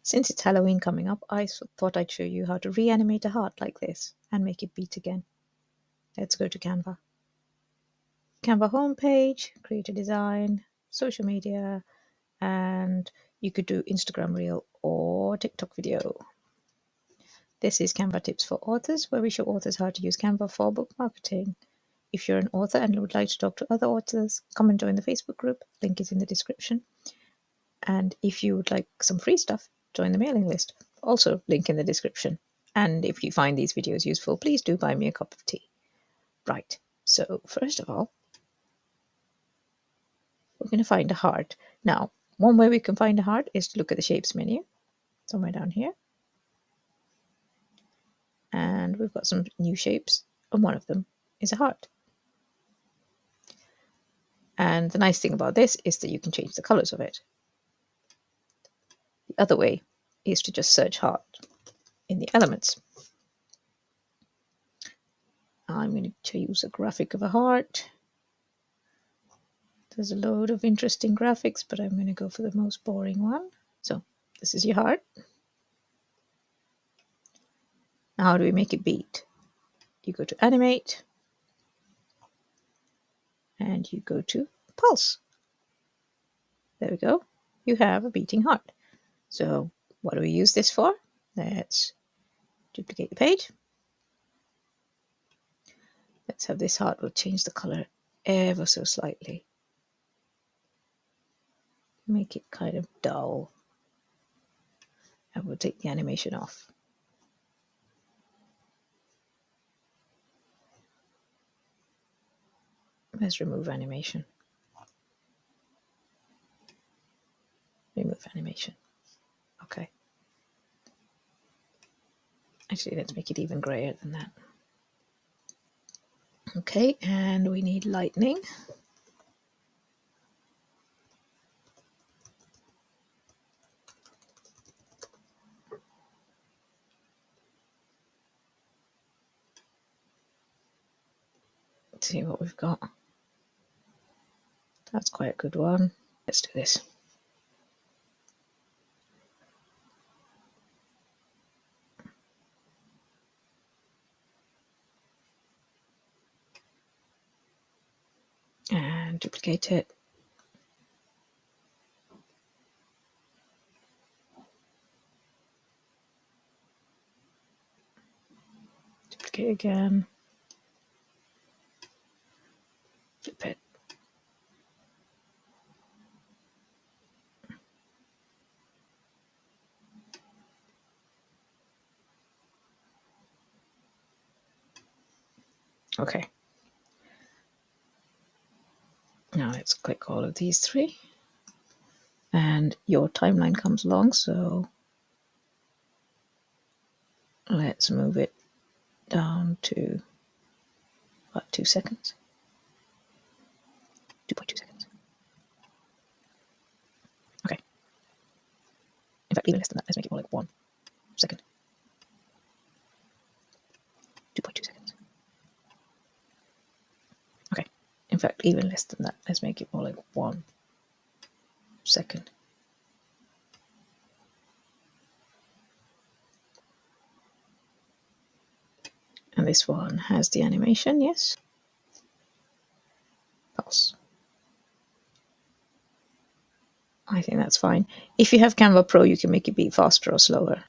Since it's Halloween coming up, I thought I'd show you how to reanimate a heart like this and make it beat again. Let's go to Canva. Canva homepage, create a design, social media, and you could do Instagram Reel or TikTok video. This is Canva Tips for Authors, where we show authors how to use Canva for book marketing. If you're an author and would like to talk to other authors, come and join the Facebook group. Link is in the description. And if you would like some free stuff, join the mailing list. Also, link in the description. And if you find these videos useful, please do buy me a cup of tea. Right, so first of all, we're going to find a heart. Now, one way we can find a heart is to look at the shapes menu, somewhere down here. And we've got some new shapes, and one of them is a heart. And the nice thing about this is that you can change the colors of it. The other way is to just search heart in the elements. I'm going to choose a graphic of a heart. There's a load of interesting graphics, but I'm going to go for the most boring one. So this is your heart. Now how do we make it beat? You go to animate and you go to pulse. There we go. You have a beating heart. So what do we use this for? Let's duplicate the page. Let's have this heart. We'll change the color ever so slightly. Make it kind of dull. And we'll take the animation off. Let's remove animation. Remove animation. Okay. Actually, let's make it even grayer than that. Okay, and we need lightning. Let's see what we've got. That's quite a good one. Let's do this. And duplicate it. Duplicate again. Flip it. Okay. Now let's click all of these three. And your timeline comes along, so let's move it down to about 2 seconds. 2.2 seconds. Okay. In fact, even less than that. Let's make it more like 1 second. 2.2 seconds. Okay. In fact, even less than that. Let's make it more like 1 second. And this one has the animation, yes. Pulse. I think that's fine. If you have Canva Pro, you can make it beat faster or slower.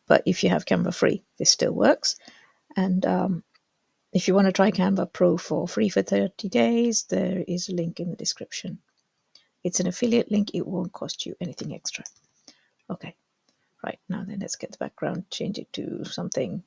But if you have Canva Free, this still works. And if you want to try Canva Pro for free for 30 days, there is a link in the description. It's an affiliate link. It won't cost you anything extra. Okay. Right, now then let's get the background, change it to something.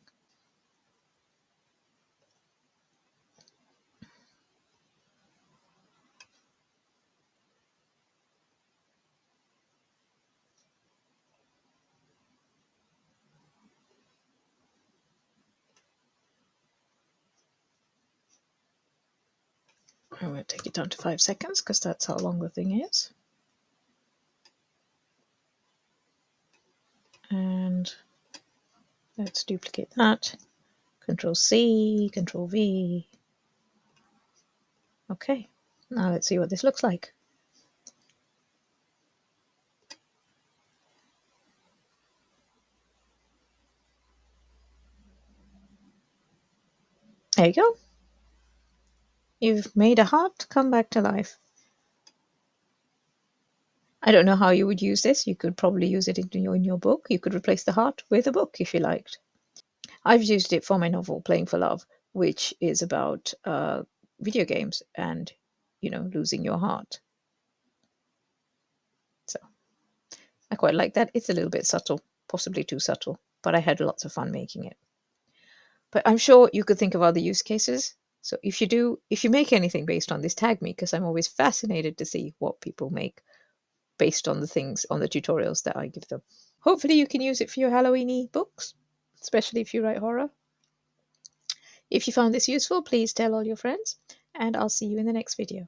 I'm going to take it down to 5 seconds because that's how long the thing is. And let's duplicate that. Control C, Control V. Okay, now let's see what this looks like. There you go. You've made a heart come back to life. I don't know how you would use this. You could probably use it in your book. You could replace the heart with a book if you liked. I've used it for my novel, Playing for Love, which is about video games and, losing your heart. So I quite like that. It's a little bit subtle, possibly too subtle, but I had lots of fun making it. But I'm sure you could think of other use cases. So if you make anything based on this, tag me, because I'm always fascinated to see what people make based on the tutorials that I give them. Hopefully you can use it for your Halloweeny books, especially if you write horror. If you found this useful, please tell all your friends, and I'll see you in the next video.